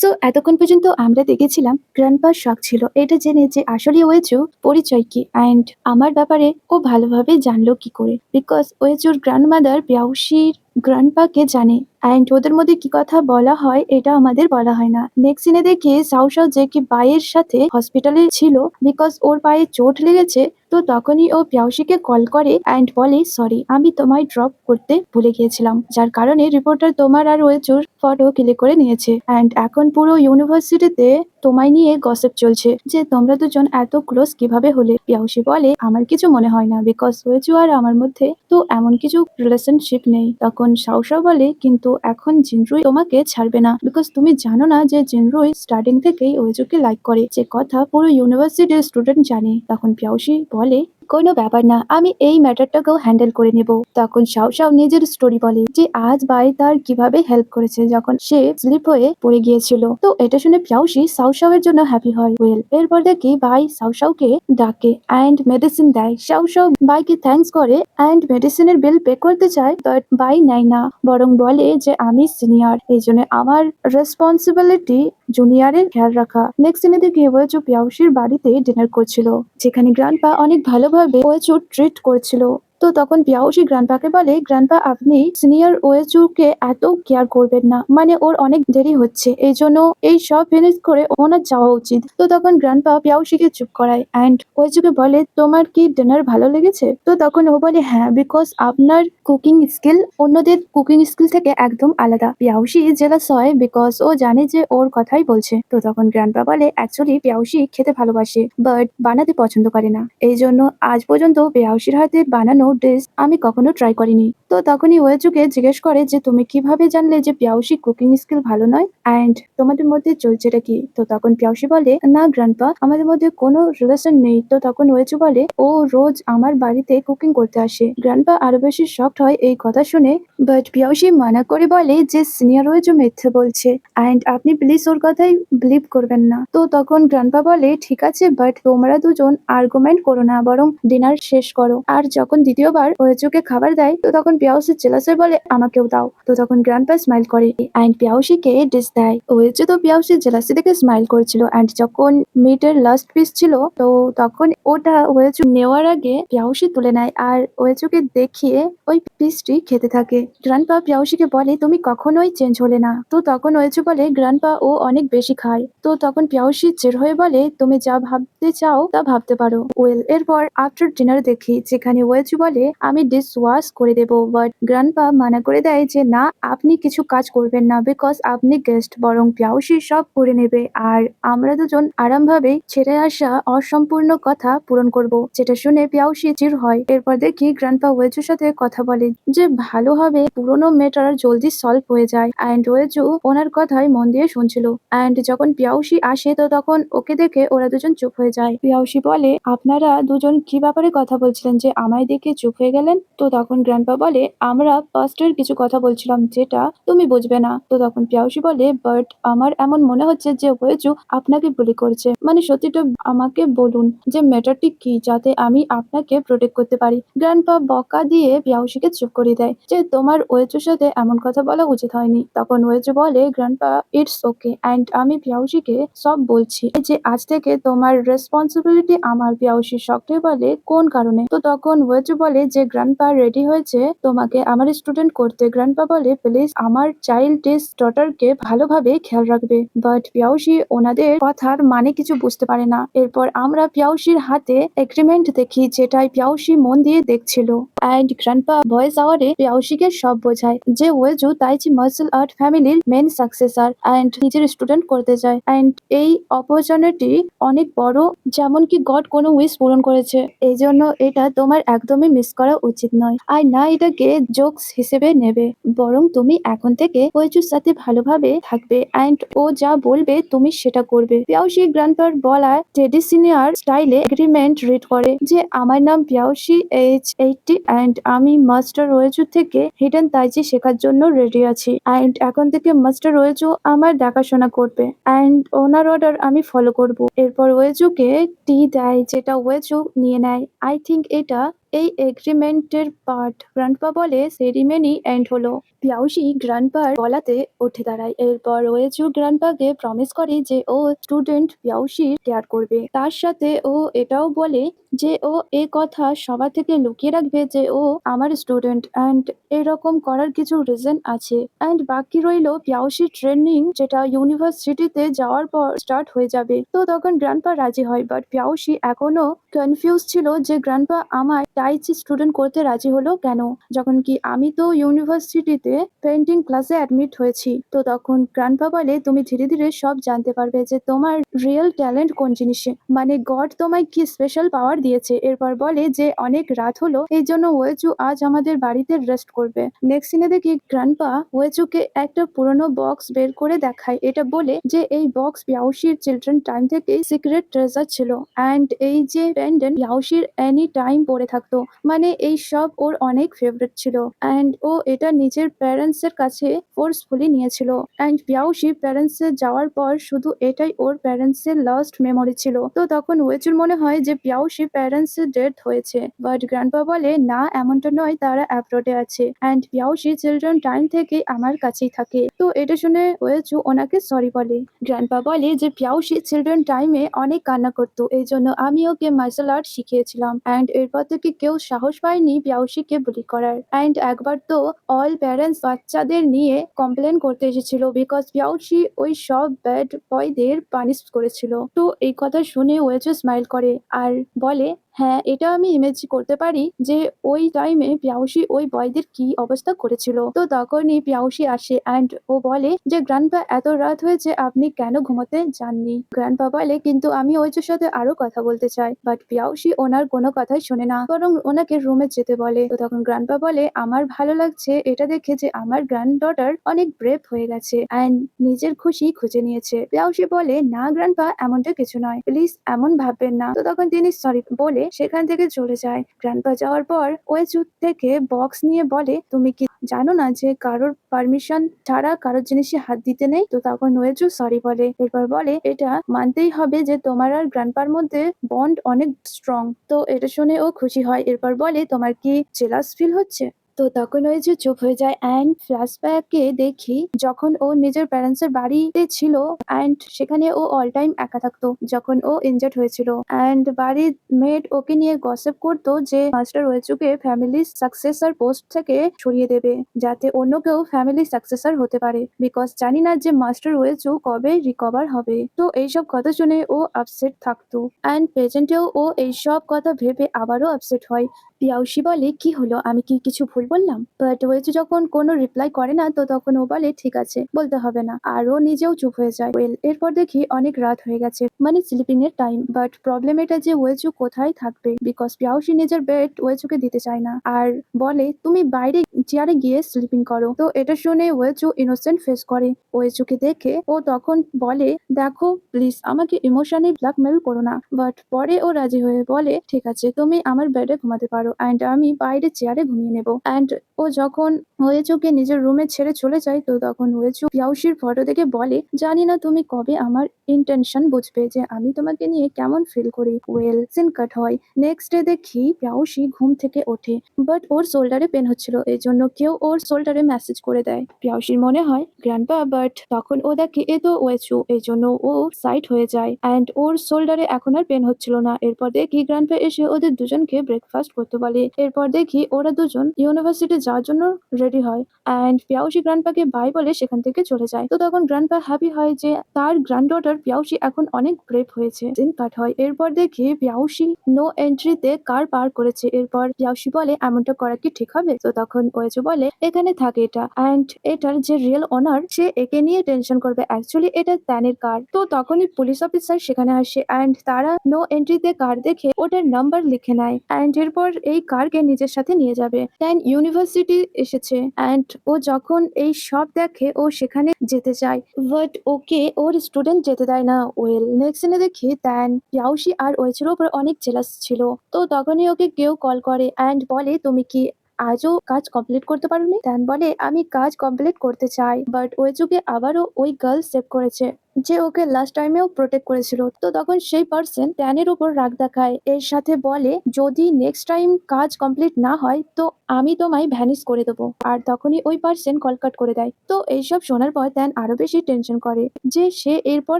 So এতক্ষণ পর্যন্ত আমরা দেখেছিলাম গ্র্যান্ডপার শখ ছিল এটা জেনে যে আসলে ওয়েচু পরিচয় কি অ্যান্ড আমার ব্যাপারে ও ভালোভাবে জানলো কি করে, বিকজ ওয়েচুর গ্র্যান্ডমাদার পিয়াউসির গ্র্যান্ডপাকে জানে অ্যান্ড ওদের মধ্যে কি কথা বলা হয় এটা আমাদের বলা হয় না। নেক্সট সিনে দেখে সাউ সাউ যে কি বাইয়ের সাথে হসপিটালে ছিল বিকজ ওর পায়ে চোট লেগেছে। তো তখনই ও পিয়াউসিকে কল করে অ্যান্ড বলে সরি আমি তোমায় ড্রপ করতে ভুলে গিয়েছিলাম, যার কারণে রিপোর্টার তোমার আর ওয়েচুর ফটো ক্লিক করে নিয়েছে অ্যান্ড এখন পুরো ইউনিভার্সিটিতে তোমায় নিয়ে গসিপ চলছে যে তোমরা দুজন এত ক্লোজ কিভাবে হলে। পিয়াউসি বলে আমার কিছু মনে হয় না বিকজ ওয়েচু আর আমার মধ্যে তো এমন কিছু রিলেশনশিপ নেই। তখন সাউসা বলে কিন্তু এখন জিনরুই তোমাকে ছাড়বে না বিকজ তুমি জানো না যে জিনরুই স্টার্টিং থেকেই ওয়েচুকে লাইক করে, যে কথা পুরো ইউনিভার্সিটির স্টুডেন্ট জানে। তখন পিয়াউসি বলে কোনো ব্যাপার না, আমি এই ম্যাটারটাকেও হ্যান্ডেল করে নেব। তখন শাও শাও নিজের স্টোরি বলে যে আজ বাই তার কিভাবে হেল্প করেছে যখন সে স্লিপ হয়ে পড়ে গিয়েছিল। তো এটা শুনে পিয়াউসি সাও শাও এর জন্য হ্যাপি হয়। ওয়েল এরপর দেখি ভাই সাও শাওকে ডাকে অ্যান্ড মেডিসিন দেয়। শাও শাও বাইকে থ্যাঙ্কস করে অ্যান্ড মেডিসিনের বিল পে করতে চায়, বাট বাই নেয় না, বরং বলে যে আমি সিনিয়র, এই জন্য আমার রেসপন্সিবিলিটি জুনিয়রের খেয়াল রাখা। নেক্সট দিনে দেখি ওয়েচু পিয়াউসির বাড়িতে ডিনার করছিল, যেখানে গ্র্যান্ডপা অনেক ভালোভাবে ওয়েচু ট্রিট করছিল। তো তখন পিয়াউসি গ্র্যান্ডপাকে বলে গ্র্যান্ডপা আপনি সিনিয়র ওয়েচুকে এত কেয়ার করবেন না, মানে ওর অনেক দেরি হচ্ছে, এই জন্য এই সব ফিনিশ করে ওনার যাওয়া উচিত। তো তখন গ্র্যান্ডপা পিয়াউসিকে চুপ করায় অ্যান্ড ওয়েচুকে বলে তোমার কি ডিনার ভালো লেগেছে? তো তখন ও বলে হ্যাঁ, বিকজ আপনার কুকিং স্কিল অন্যদের কুকিং স্কিল থেকে একদম আলাদা। পিয়াউসি জেলাস হয় বিকজ ও জানে যে ওর কথাই বলছে। তো তখন গ্র্যান্ডপা বলে অ্যাকচুয়ালি পিয়াউসি খেতে ভালোবাসে বাট বানাতে পছন্দ করে না, এই জন্য আজ পর্যন্ত পিয়াউসির হাতে বানানো ডিশ আমি কখনো ট্রাই করিনি। তো তখনই ওয়েচুকে জিজ্ঞেস করে যে তুমি কিভাবে জানলে যে পিয়াউসি কুকিং স্কিল ভালো নয় অ্যান্ড তোমাদের মধ্যে চলছেটা কি? তো তখন পিয়াউসি বলে না গ্র্যান্ডপা আমাদের মধ্যে কোনো রিলেশন নেই। তো তখন ওয়েচু বলে ও রোজ আমার বাড়িতে কুকিং করতে আসে। গ্র্যান্ডপা আরো বেশি শকড হয় এই কথা শুনে, বাট পিয়াউসি মানা করে বলে যে সিনিয়র ওয়েচু মিথ্যে বলছে অ্যান্ড আপনি প্লিজ ওর কথাই বিলিভ করবেন না। তো তখন গ্র্যান্ডপা বলে ঠিক আছে, বাট তোমরা দুজন আর্গুমেন্ট করো না, বরং ডিনার শেষ করো। আর যখন দ্বিতীয়বার ওয়েচুকে খাবার দেয় তো তখন পিয়াউসি জেলাসে বলে আমাকেও দাও। তো তখন গ্র্যান্ডপা স্মাইল করে অ্যান্ড পিয়াউসিকে ডিশ দেয়। ওয়েচু তো পিয়াউসি জেলাসি দেখে স্মাইল করেছিল অ্যান্ড যখন মিটের লাস্ট পিস ছিল তো তখন ওটা ওয়েচু নেওয়ার আগে পিয়াউসি তুলে নেয় আর ওয়েচুকে দেখিয়ে ওই পিসটি খেতে থাকে। গ্র্যান্ডপা পিয়াউসিকে বলে তুমি কখনোই চেঞ্জ হলে না। তো তখন ওয়েচু বলে গ্র্যান্ডপা ও অনেক বেশি খায়। তো তখন পিয়াউসি জের হয়ে বলে তুমি যা ভাবতে চাও তা ভাবতে পারো। ওয়েল এরপর আফটার ডিনার দেখি যেখানে ওয়েচু বলে আমি ডিশ ওয়াশ করে দেবো, বাট গ্র্যান্ডপা মানা করে দেয় যে না আপনি কিছু কাজ করবেন না বিকজ আপনি গেস্ট, বরং পিয়াউসি সব করে নেবে আর আমরা দুজন আরামভাবে ছেড়ে আসা অসম্পূর্ণ কথা পূরণ করব। যেটা শুনে পিয়াউসি চির হয়। এরপর দেখি গ্র্যান্ডপা ওয়েচুর সাথে কথা বলে যে ভালো হবে পুরোনো ম্যাটার জলদি সলভ হয়ে যায় অ্যান্ড ওয়েচু ওনার কথায় মন দিয়ে শুনছিল। অ্যান্ড যখন পিয়াউসি আসে তো তখন ওকে দেখে ওরা দুজন চুপ হয়ে যায়। পিয়াউসি বলে আপনারা দুজন কি ব্যাপারে কথা বলছিলেন যে আমায় দেখে চুপ হয়ে গেলেন? তো তখন গ্র্যান্ডপা বলে আমরা পাস্টের কিছু কথা বলছিলাম যেটা তুমি বুঝবে না। তো তখন পিয়াউসি বলে বাট আমার এমন মনে হচ্ছে যে ওয়েচু আপনাকে বুলি করছে, মানে সত্যিটা আমাকে বলুন যে ম্যাটারটি কি যাতে আমি আপনাকে প্রোটেক্ট করতে পারি। গ্র্যান্ডপা বকা দিয়ে পিয়াউসিকে চুপ করে দেয় যে তোমার ওয়েচুর সাথে এমন কথা বলা উচিত হয়নি। তখন ওয়েচু বলে গ্র্যান্ডপা ইটস ওকে অ্যান্ড আমি পিয়াউসিকে সব বলছি যে আজ থেকে তোমার রেসপন্সিবিলিটি আমার। পিয়াউসি শক্টে বলে কোন কারণে? তো তখন ওয়েচু বলে যে গ্র্যান্ডপা রেডি হয়েছে তোমাকে আমার স্টুডেন্ট করতে। গ্র্যান্ডপা বলে প্লিজ আমার চাইল্ডিশ ডটারকে ভালোভাবে খেয়াল রাখবে, বাট পিয়াউসি ওনাদের কথার মানে কিছু বুঝতে পারে না। এরপর আমরা পিয়াউসির হাতে এগ্রিমেন্ট দেখি যেটাই পিয়াউসি মন দিয়ে দেখছিল অ্যান্ড গ্র্যান্ডপা ভয়েস আওয়ারে পিয়াউসিকে সব বোঝায় যে ওয়েজু তাইচি মার্শাল আর্ট ফ্যামিলির মেন সাকসেসর অ্যান্ড নিজের স্টুডেন্ট করতে চায় অ্যান্ড এই অপরচুনিটি অনেক বড়, যেমন কি গড কোনো উইশ পূরণ করেছে, এই জন্য এটা তোমার একদমই মিস করা উচিত নয় আর না এটাকে জোকস হিসেবে নেবে, বরং তুমি এখন থেকে ওয়েজুর সাথে ভালোভাবে থাকবে অ্যান্ড ও যা বলবে তুমি সেটা করবে। পিয়াউসি গ্র্যান্ডপার বলা টেডি সিনিয়র স্টাইলে এগ্রিমেন্ট রিড করে যে আমার নাম পিয়াউসি এইজ 80 অ্যান্ড আমি মাস্টার ওয়েজু থেকে হিডেন তাইচি শেখার জন্য রেডি আছি অ্যান্ড এখন থেকে মাস্টার ওয়েজু আমার দেখাশোনা করবে অ্যান্ড ওনার অর্ডার আমি ফলো করব। এরপর ওয়েজুকে টি দেয় যেটা ওয়েজু নিয়ে নেয়। আই থিঙ্ক এটা এই এগ্রিমেন্টের পার্ট। গ্র্যান্ডপা বলে সেরিমনি এন্ড হলো। পিয়াউসি গ্র্যান্ডপার গলাতে উঠে দাঁড়ায়। এরপর ওয়েচু গ্র্যান্ডপাকে প্রমিস করে যে ও স্টুডেন্ট পিয়াউসির কেয়ার করবে। তার সাথে ও এটাও বলে যে ও এ কথা সবার থেকে লুকিয়ে রাখবে যে ও আমার স্টুডেন্ট অ্যান্ড এরকম করার কিছু রিজন আছে। অ্যান্ড বাকি রইলো পিয়াউসির ট্রেনিং, যেটা ইউনিভার্সিটিতে যাওয়ার পর স্টার্ট হয়ে যাবে। তো তখন গ্র্যান্ডপা রাজি হয়, বাট পিয়াউসি এখনো কনফিউজ ছিল যে গ্র্যান্ডপা আমায় টাইচি স্টুডেন্ট করতে রাজি হলো কেন, যখন কি আমি তো ইউনিভার্সিটিতে পেন্টিং ক্লাসে অ্যাডমিট হয়েছি। তো তখন গ্র্যান্ডপা বলে তুমি ধীরে ধীরে সব জানতে পারবে যে তোমার রিয়েল ট্যালেন্ট কোন জিনিসে, মানে গড তোমায় কি স্পেশাল পাওয়ার দিয়েছে। এরপর বলে যে অনেক রাত হলো, এই জন্য ওয়েচু আজ আমাদের বাড়িতে রেস্ট করবে। নেক্সট সিনে দেখি গ্র্যান্ডপা ওয়েচুকে একটা পুরনো বক্স বের করে দেখায়। এটা বলে যে এই বক্স পিয়াউসির চিলড্রেন টাইম থেকে সিক্রেট ট্রেজার ছিল অ্যান্ড এই যে পেন্ডেন্ট পিয়াউসির এনি টাইম পরে থাকতো, মানে এই সব ওর অনেক ফেভারিট ছিল অ্যান্ড ও এটা নিজের প্যারেন্টস এর কাছে ফোর্সফুলি নিয়েছিল। অ্যান্ড পিয়াউসি প্যারেন্টস এ যাওয়ার পর শুধু এটাই ওর প্যারেন্টস এর লাস্ট মেমোরি ছিল। তো তখন ওয়েচুর মনে হয় যে পিয়াউসি প্যারেন্টস এর ডেথ হয়েছে, বাট গ্র্যান্ডপা বলে না এমনটা নয়, তারা অ্যাব্রোডে আছে অ্যান্ড পিয়াউসি চিলড্রেন টাইম থেকে আমার কাছেই থাকে। তো এটা শুনে ওয়েচু ওনাকে সরি বলে। গ্র্যান্ডপা বলে যে পিয়াউসি চিলড্রেন টাইমে অনেক কান্না করতো, এই জন্য আমি ওকে মার্শাল আর্ট শিখিয়েছিলাম অ্যান্ড এরপর থেকে কেউ সাহস পায়নি পিয়াউসিকে বুলি করার। অ্যান্ড একবার তো অল প্যারেন্টস বাচ্চাদের নিয়ে কমপ্লেন করতে এসেছিল বিকজ পিয়াউসি ওই সব ব্যাড বয়দের পানিশ করেছিল। তো এই কথা শুনে ওয়েচু স্মাইল করে আর বলে হ্যাঁ, এটা আমি ইমেজ করতে পারি যে ওই টাইমে পিয়াউসি ওই বয়দের কি অবস্থা করেছিল। তো তখনই পিয়াউসি আসে অ্যান্ড ও বলে যে গ্র্যান্ডপা এত রাত হয়েছে, আপনি কেন ঘুমোতে যাননি। গ্র্যান্ডপা বলে কিন্তু আমি ওইজোর সাথে আরো কথা বলতে চাই, বাট পিয়াউসি ওনার কোনো কথাই শোনে না, বরং ওনাকে রুমে যেতে বলে। তো তখন গ্র্যান্ডপা বলে আমার ভালো লাগছে এটা দেখে যে আমার গ্র্যান্ড ডটার অনেক ব্রেভ হয়ে গেছে অ্যান্ড নিজের খুশি খুঁজে নিয়েছে। পিয়াউসি বলে না গ্র্যান্ডপা, এমনটা কিছু নয়, প্লিজ এমন ভাববেন না। তো তখন তিনি সরি বলে সেখান থেকে চলে যায়। গ্র্যান্ডপা যাওয়ার পর ওয়েচু থেকে বক্স নিয়ে বলে তুমি কি জানো না যে কারোর পারমিশন ছাড়া কারোর জিনিসে হাত দিতে নেই। তো তখন ওয়েচু সরি বলে। এরপর বলে এটা মানতেই হবে যে তোমার আর গ্র্যান্ডপার মধ্যে বন্ড অনেক স্ট্রং। তো এটা শুনে ও খুশি হয়। এরপর বলে তোমার কি জেলাস ফিল হচ্ছে। তো তখন ওই যে চুপ হয়ে যায় অ্যান্ড ফ্ল্যাশব্যাকে দেখি যখন ও নিজের প্যারেন্টস এর বাড়িতে ছিল অ্যান্ড সেখানে ও অল টাইম একা থাকতো যখন ও ইনজার্ড হয়েছিল অ্যান্ড বাড়ির মেড ওকে নিয়ে গসিপ করতো যে মাস্টার ওয়েচুকে ফ্যামিলি সাকসেসর পোস্ট থেকে সরিয়ে দেবে যাতে অন্য কেউ ফ্যামিলি সাকসেসর হতে পারে, বিকজ জানি না যে মাস্টার ওয়েচু কবে রিকভার হবে। তো এইসব কথা শুনে ও আপসেট থাকতো অ্যান্ড প্রেজেন্টেও ও এইসব কথা ভেবে আবারও আপসেট হয়। পিয়াউসি বলে কি হলো, আমি কি কিছু ভুল বললাম। বাট ওয়েচু যখন কোনো রিপ্লাই করে না তো তখন ও বলে ঠিক আছে, বলতে হবে না, আর ও নিজেও চুপ হয়ে যায়। ওয়েল এরপর দেখি অনেক রাত হয়ে গেছে, মানে স্লিপিং এর টাইম, বাট প্রবলেম এটা যে ওয়েচু কোথায় থাকবে, বিকজ পিয়াউসি নিজের বেড ওয়েচুকে দিতে চায় না আর বলে তুমি বাইরে চেয়ারে গিয়ে স্লিপিং করো। তো এটা শুনে ওয়েচু ইনোসেন্ট ফেস করে। ওয়েচুকে দেখে ও তখন বলে দেখো প্লিজ আমাকে ইমোশনে ব্ল্যাকমেল করো না, বাট পরে ও রাজি হয়ে বলে ঠিক আছে তুমি আমার বেডে ঘুমাতে পারো অ্যান্ড আমি বাইরে চেয়ারে ঘুমিয়ে নেবো। অ্যান্ড ও যখন ওয়েচুকে নিজের রুমে ছেড়ে চলে যায় তো তখন ওয়েচু পিয়াউসির ফটো দেখে বলে জানি না তুমি কবে আমার ইন্টেনশন বুঝবে যে আমি তোমাকে নিয়ে কেমন ফিল করি। ওয়েল সিন কাট হয়। নেক্সট ডে দেখি পিয়াউসি ঘুম থেকে ওঠে, বাট ওর শোল্ডারে পেন হচ্ছিল, এই জন্য কেউ ওর শোল্ডারে মেসেজ করে দেয়। পিয়াউসির মনে হয় গ্র্যান্ডপা, বাট তখন ও দেখে এ তো ওয়েচু, এই জন্য ও সাইড হয়ে যায় অ্যান্ড ওর শোল্ডারে এখন আর পেন হচ্ছিল না। এরপর দেখি গ্র্যান্ডপা এসে ওদের দুজনকে ব্রেকফাস্ট করতে বলে। এরপর দেখি ওরা দুজন ইউনিভার্সিটি যাওয়ার জন্য রেডি হয় অ্যান্ড পিয়াউসি গ্র্যান্ডপাকে বাই বলে সেখান থেকে চলে যায়। তো তখন গ্র্যান্ডপা হ্যাপি হয় যে তার গ্র্যান্ডডটার পিয়াউসি এখন অনেক ব্রেভ হয়েছে। দিন কাট হয়। এরপর দেখি পিয়াউসি নো এন্ট্রিতে কার পার করেছে। এরপর পিয়াউসি বলে এমনটা করা কি ঠিক হবে। তো তখন ওয়েচু বলে এখানে থাকে এটা অ্যান্ড এটার যে রিয়েল ওনার সে একে নিয়ে টেনশন করবে, অ্যাকচুয়ালি এটা তানের কার। তো তখনই পুলিশ অফিসার সেখানে আসে অ্যান্ড তারা নো এন্ট্রিতে কার দেখে ওটার নাম্বার লিখে নেয় অ্যান্ড এরপর এই কারকে নিজের সাথে নিয়ে যাবে। ট্যান ইউনিভার্সিটি এসেছে অ্যান্ড ও যখন এই সব দেখে ও সেখানে যেতে চায়, বাট ওকে ওর স্টুডেন্ট যেতে দেয় না। ওয়েল নেক্সট সিনে দেখি ট্যান পিয়াউসি আর ওয়েচের উপর অনেক জেলাস ছিল। তো তখনই ওকে কেউ কল করে অ্যান্ড বলে তুমি কি আজও কাজ কমপ্লিট করতে পারোনি? ট্যান বলে আমি কাজ কমপ্লিট করতে চাই, বাট ওয়েচুকে আবারও ওই গার্ল সেভ করেছে যে ওকে লাস্ট টাইমেও প্রোটেক্ট করেছিল। তো তখন সেই পার্সন ট্যানের উপর রাগ দেখায়, এর সাথে বলে যদি নেক্সট টাইম কাজ কমপ্লিট না হয় তো আমি তোমায় ভ্যানিশ করে দেবো। আর তখনই ওই পার্সন কল কাট করে দেয়। তো এইসব শোনার পর ট্যান আরো বেশি টেনশন করে যে সে এরপর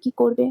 কি করবে।